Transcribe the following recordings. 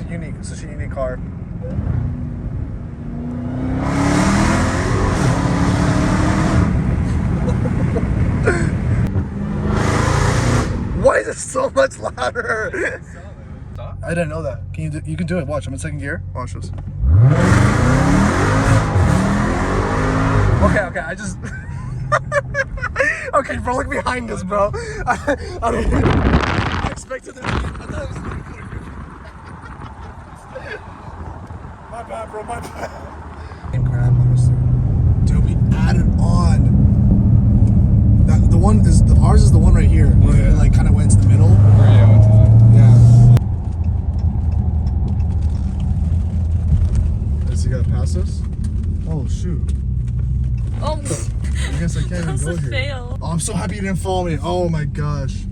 unique. It's such a unique car. Why is it so much louder? I didn't know that. Can you do? You can do it. Watch. I'm in second gear. Watch this. Okay. I just. Okay, bro. Look behind us, bro. I expected there to be. I thought it was. My bad, bro. My bad. Crap, honestly. Dude, we added on. The one is ours is the one right here. Where it like kind of went into the middle. Yeah. Does he gotta pass us? Oh shoot. Oh. I guess I can't even go here. Fail. Oh, I'm so happy you didn't follow me. Oh my gosh.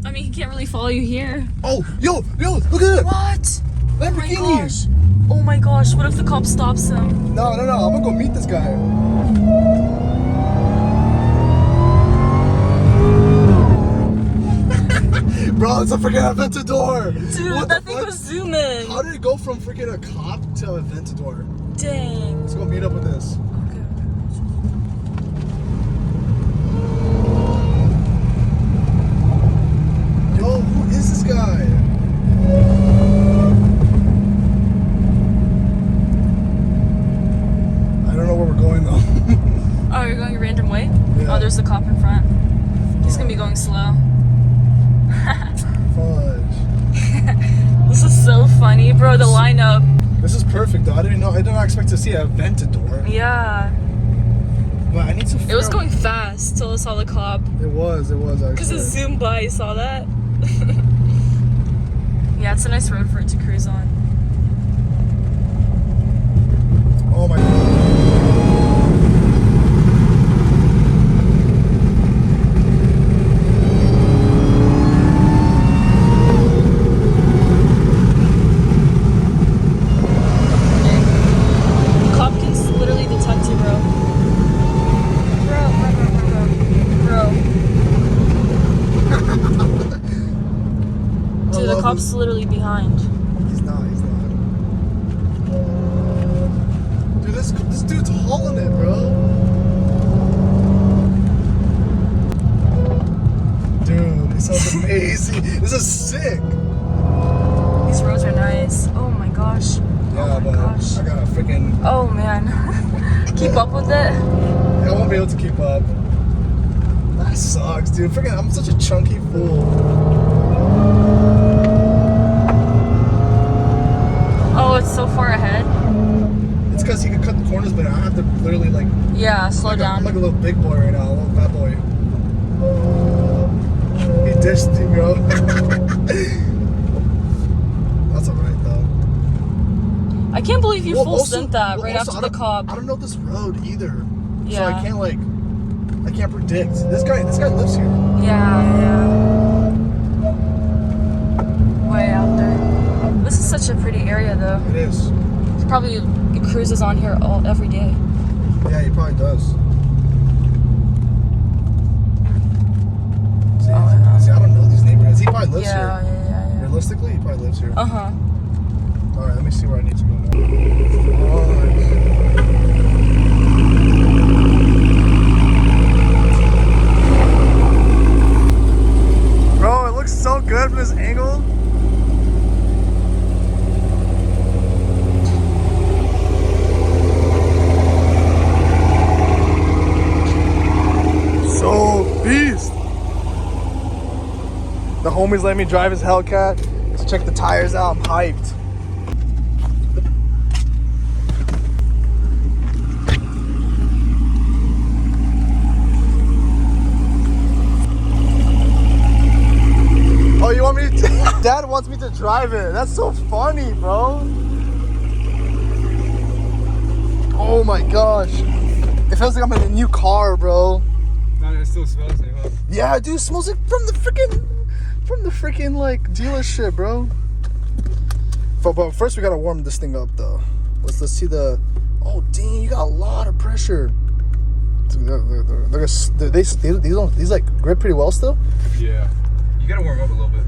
I mean, he can't really follow you here. Oh, yo, look at it. What? Lamborghini. Oh my gosh. Oh my gosh. What if the cop stops him? No. I'm gonna go meet this guy. Bro, it's a freaking Aventador. Dude, What that the thing fuck? was zooming. How did it go from freaking a cop to Aventador? Dang. Let's go meet up with this. Okay. Yo, who is this guy? I don't know where we're going though. Oh, you're going a random way? Yeah. Oh, there's the cop in front. He's gonna be going slow. Fudge. This is so funny, bro. The lineup. This is perfect though. I didn't expect to see a Aventador. Yeah. But I need to. It was going fast till I saw the cop. It was actually. Because it zoomed by, you saw that? Yeah, it's a nice road for it to cruise on. Oh my God. Cop can literally detect you, bro. Dude, the cop's literally behind. He's not. Dude, this dude's hauling it, bro. Dude, this sounds amazing. This is sick. These roads are nice. Oh my gosh. Yeah, but I got a freaking. Oh man. Keep up with it? I won't be able to keep up. That sucks, dude. Freaking, I'm such a chunky fool. Oh, it's so far ahead. It's because he can cut the corners, but I have to literally like. Yeah, slow down. I'm like a little big boy right now, a little fat boy. He dished me, bro. That's alright though. I can't believe you full also- sent that right also, after the cop. I don't know this road either. Yeah. So I can't predict. This guy lives here. Yeah. Way out there. This is such a pretty area though. It is. He probably cruises on here every day. Yeah, he probably does. See, I don't know these neighborhoods. He probably lives here. Yeah. Realistically, he probably lives here. Uh-huh. Alright, let me see where I need to go now. Bro, it looks so good from this angle. So beast. The homies let me drive his Hellcat. Let's check the tires out. I'm hyped. Oh, you want me to? Dad wants me to drive it. That's so funny, bro. Oh my gosh. It feels like I'm in a new car, bro. No, it still smells new, huh? Yeah, dude, it smells like from the freaking like dealership, bro. But first we gotta warm this thing up though. Let's see the. Oh dang, you got a lot of pressure. These like grip pretty well still. Yeah. You gotta warm up a little bit.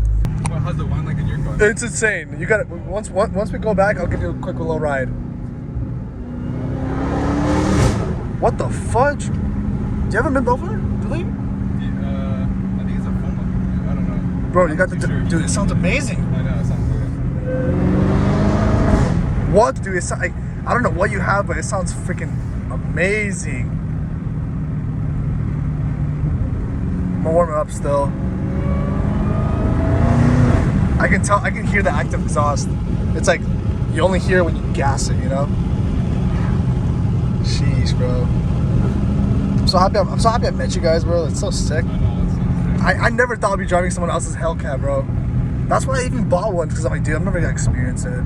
Well, how's the wine like in your car? It's insane. You got once we go back, I'll give you a quick little ride. What the fudge? Do you haven't been over there? Really? I think it's a phone one. I don't know. Bro, you got the Sure. dude. It sounds amazing. I know, it sounds good. What, dude? It sounds like, I don't know what you have, but it sounds freaking amazing. I'm gonna warm it up still. I can tell. I can hear the active exhaust. It's like you only hear when you gas it, you know. Sheesh, bro. I'm so happy I met you guys, bro. It's so sick. I know, it's sick. I never thought I'd be driving someone else's Hellcat, bro. That's why I even bought one, because I'm like, dude, I'm never gonna experience it. If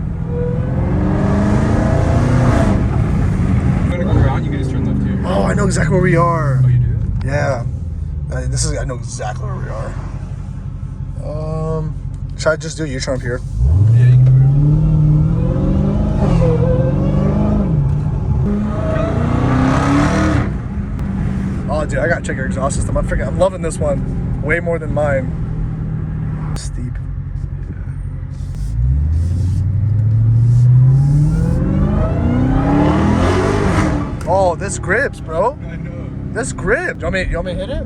you wanna go around, you can just turn left here. Oh, I know exactly where we are. Oh, you do? Yeah. I know exactly where we are. Should I just do a U-turn up here? Yeah, you can do Oh, dude, I gotta check your exhaust system. I'm loving this one way more than mine. Steep. Oh, this grips, bro. it. I know. This grip. Do you want me to hit it?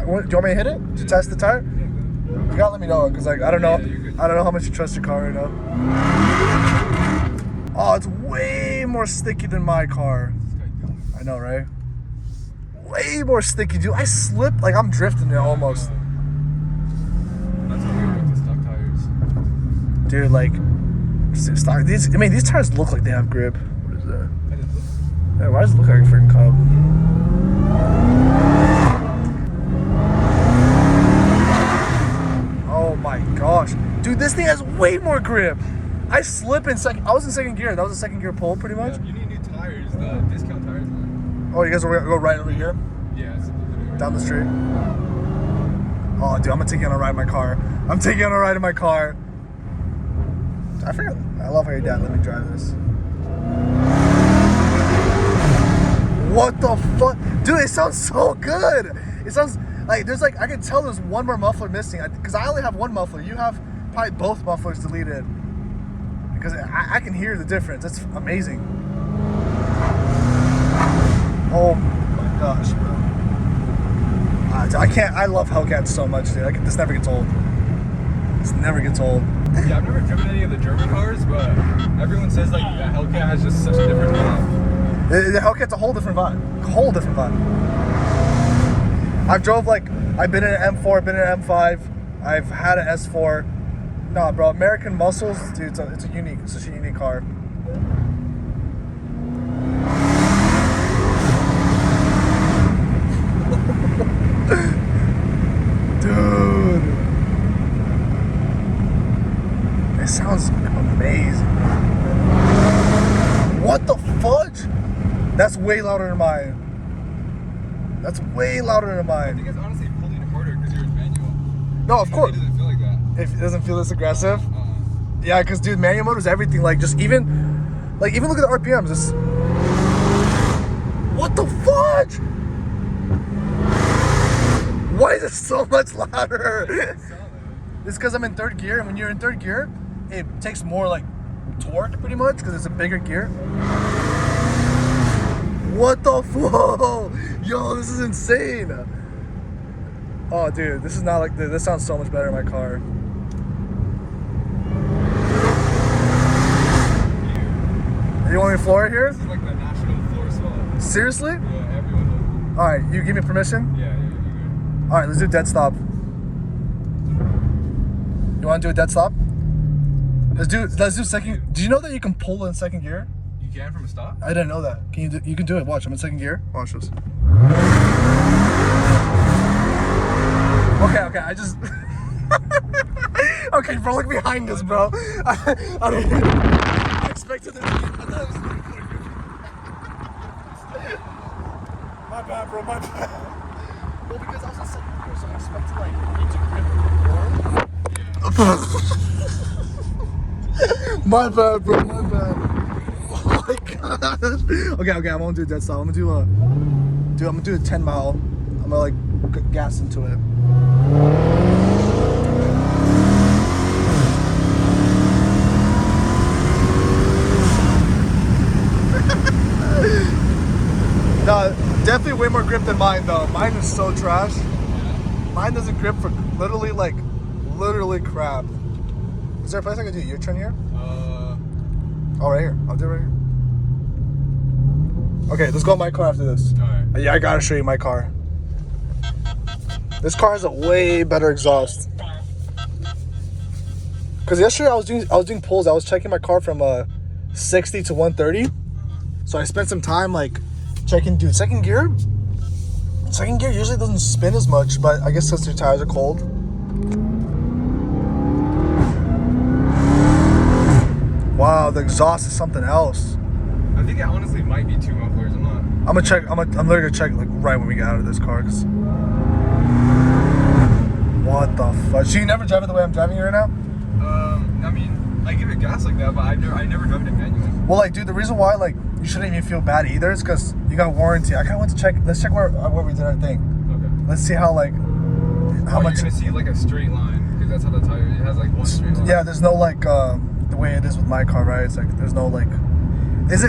What? Do you want me to hit it to test the tire? Yeah, go. You gotta let me know, cause like I don't know, Yeah, you're good. I don't know how much you trust your car right now. Oh, it's way more sticky than my car. This guy doing it. I know, right? Way more sticky, dude. I slipped like I'm drifting it almost. That's what we were with the stock tires. Dude, like these tires look like they have grip. What is that? I didn't look. Yeah, why does it look like a freaking Cub? Oh my gosh. Dude, this thing has way more grip. I slip in second. I was in second gear. That was a second gear pull pretty much. Yeah, you need new tires, the discount tires. Oh, you guys are gonna go right over here? Yeah, it's literally right. Down the street? Oh, dude, I'm gonna take you on a ride in my car. I'm taking you on a ride in my car. I forgot. I love how your dad let me drive this. What the fuck? Dude, it sounds so good. It sounds like there's like, I can tell there's one more muffler missing. Because I only have one muffler. You have probably both mufflers deleted. Because I can hear the difference. It's amazing. Oh my gosh, bro. I can't, I love Hellcats so much, dude. This never gets old. This never gets old. Yeah, I've never driven any of the German cars, but everyone says like that Hellcat has just such a different vibe. The Hellcat's a whole different vibe. Whole different vibe. I've been in an M4, been in an M5. I've had an S4. Nah, bro, American muscles, dude, it's such a unique car. Dude. It sounds amazing. What the fudge? That's way louder than mine. That's way louder than I mine. think it's honestly pulling harder because yours manual. No, of course. It doesn't feel like that. If it doesn't feel this aggressive. Yeah, because dude, manual mode is everything. Like just even look at the RPMs. It's, what the fudge? Why is it so much louder? It's because I'm in third gear, and when you're in third gear, it takes more like torque pretty much because it's a bigger gear. What the whoa? Yo, this is insane. Oh, dude, this is not like this. Sounds so much better in my car. You want me to floor it here? This is like the national floor swell. Seriously? Yeah, everyone All right, you give me permission. knows. Yeah, you're good. All right, let's do dead stop. You want to do a dead stop? Let's do second. Do you know that you can pull in second gear? You can from a stop? I didn't know that. You can do it. Watch, I'm in second gear. Watch this. Okay, I just. Okay, bro, look behind us, bro. I expected it to be. I thought it was my bad, bro. My bad. Well, because I was in second gear, so I expected like you to grip more. My bad, bro. My bad. Oh my god. Okay, I'm gonna do a dead stop. I'm gonna do a 10 mile. I'm gonna like gas into it. definitely way more grip than mine though. Mine is so trash. Mine doesn't grip for literally crap. Is there a place I can do a U-turn here? Oh, right here. I'll do it right here. Okay, let's go in my car after this. Alright. Yeah, I gotta show you my car. This car has a way better exhaust. Cause yesterday I was doing pulls. I was checking my car from 60 to 130. So I spent some time like checking. Dude, second gear usually doesn't spin as much, but I guess because your tires are cold. Wow, the exhaust is something else. I think it honestly might be 2 mufflers. I'm not. I'm gonna check. I'm literally gonna check like right when we get out of this car. Cause what the fuck? So you never drive it the way I'm driving it right now? I mean, I give it gas like that, but I never drive it manually. Well, like, dude, the reason why like you shouldn't even feel bad either is because you got warranty. I kind of want to check. Let's check where we did our thing. Okay. Let's see how like how much. You're gonna see like a straight line because that's how the tire. It has like one straight line. Yeah, there's no like the way it is with my car, right? It's like there's no like. Does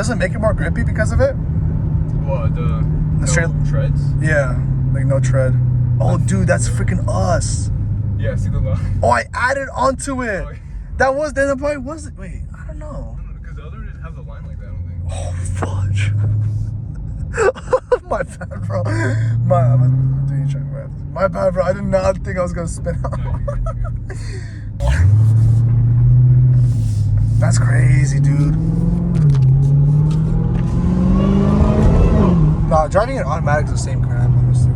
it make it more grippy because of it? What the straight treads? Yeah, like no tread. Oh, dude, that's freaking us. Yeah, see the line. Oh, I added onto it. Oh, yeah. That probably wasn't. Wait, I don't know. Because the other one didn't have the line like that. I don't think. Oh, fudge. My bad, bro. I'm doing check math. My bad, bro. I did not think I was gonna spin out. That's crazy, dude. No, driving it automatic is the same crap, honestly.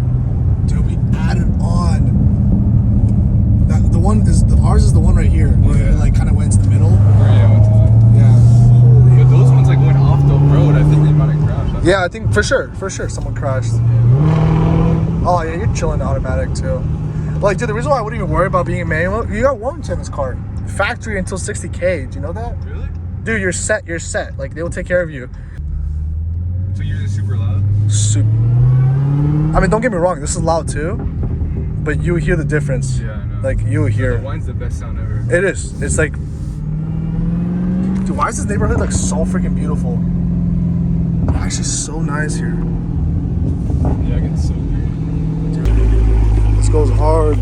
Dude, we added on. Ours is the one right here. Where it like kind of went to the middle. Yeah. But those ones like went off the road. I think they might have crashed. Yeah, I think for sure, someone crashed. Oh yeah, you're chilling automatic too. Like, dude, the reason why I wouldn't even worry about being a manual, you got warranty on this car. Factory until 60K. Do you know that? Really? Dude, you're set. Like, they will take care of you. So yours is super loud? Super. I mean, don't get me wrong. This is loud too, but you hear the difference. Yeah, I know. Like, you hear. The wine's the best sound ever. It is. It's like, dude, why is this neighborhood like so freaking beautiful? Actually, so nice here. Yeah, I get so weird. This goes hard.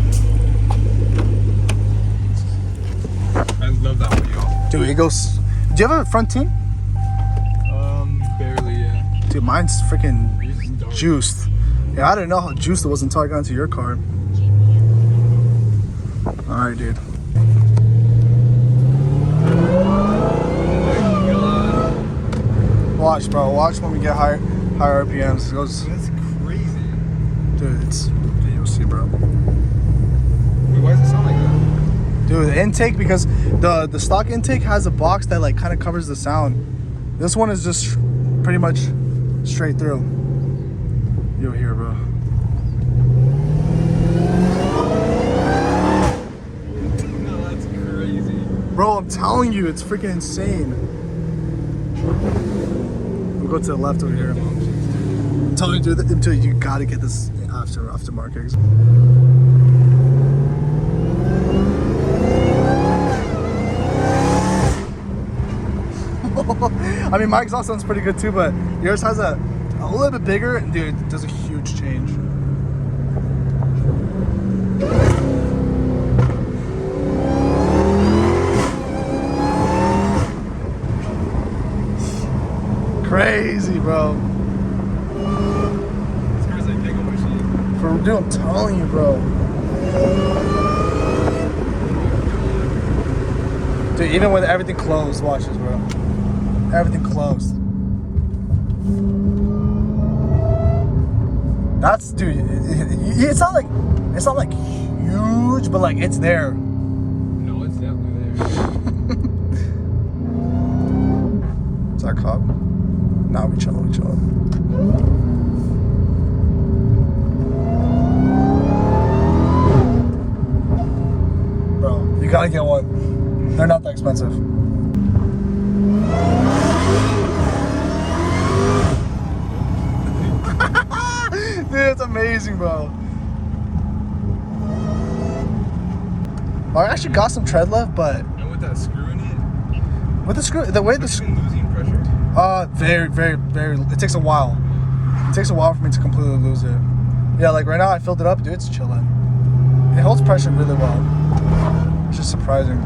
I love that one, y'all. Dude, it goes. Do you have a front tune? Barely, yeah. Dude, mine's freaking Yours is dark. juiced. Yeah, I didn't know how juiced it was until I got into your car. Alright, dude. Watch, bro. Watch when we get higher RPMs. It goes. That's crazy. Dude, you'll see, bro. Wait, why does it sound like that? Dude, the intake, because the stock intake has a box that like kind of covers the sound. This one is just pretty much straight through. You'll hear, bro. No, that's crazy. Bro, I'm telling you, it's freaking insane. We'll go to the left over here. I'm telling you, dude, you gotta get this aftermarket. I mean, my exhaust sounds pretty good too, but yours has a little bit bigger, and dude, it does a huge change. Crazy, bro. This car's like big old machine. For dude, I'm telling you, bro. Dude, even with everything closed, watch this, bro. Everything closed. That's, dude. It's not like huge, but like it's there. No, it's definitely there. Is that a cop? Nah, we chillin'. Bro, you gotta get one. They're not that expensive. Dude, it's amazing, bro. I actually got some tread left, but And with that screw in it, with the screw, the way the it's been losing pressure. very, very, very. It takes a while. It takes a while for me to completely lose it. Yeah, like right now I filled it up, dude, it's chilling. It holds pressure really well. It's just surprising.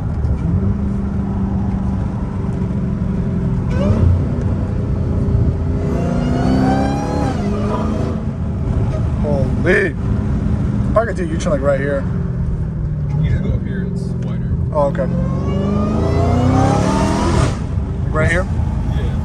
Holy. I could do U-turn like right here. You just go up here, it's wider. Oh, okay. Like right here? Yeah.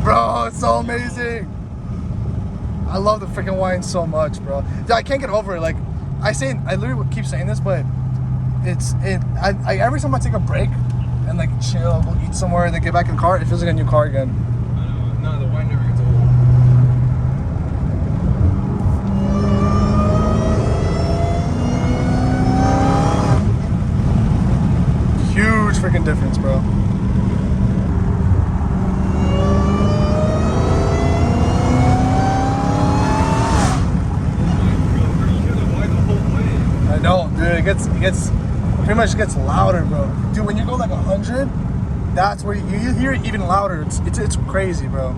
Bro, it's so amazing. I love the freaking wine so much, bro. Dude, I can't get over it. Like, I literally keep saying this, but I every time I take a break and like chill, go eat somewhere, and then get back in the car, it feels like a new car again. I know. No, the wine never gets old. Huge freaking difference, bro. I know, dude. It gets pretty much gets louder, bro. Dude, when you go like 100, that's where you hear it even louder. It's crazy, bro.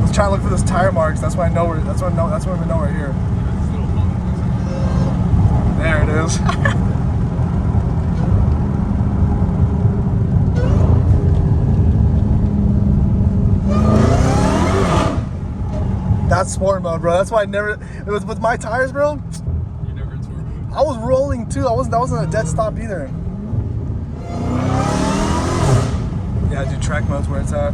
Let's try to look for those tire marks. That's why I know we're. That's why we know we're here. There it is. That's sport mode, bro. That's why I never. It was with my tires, bro. You never turbo. I was rolling too. That wasn't a dead stop either. Yeah, dude, track mode's where it's at.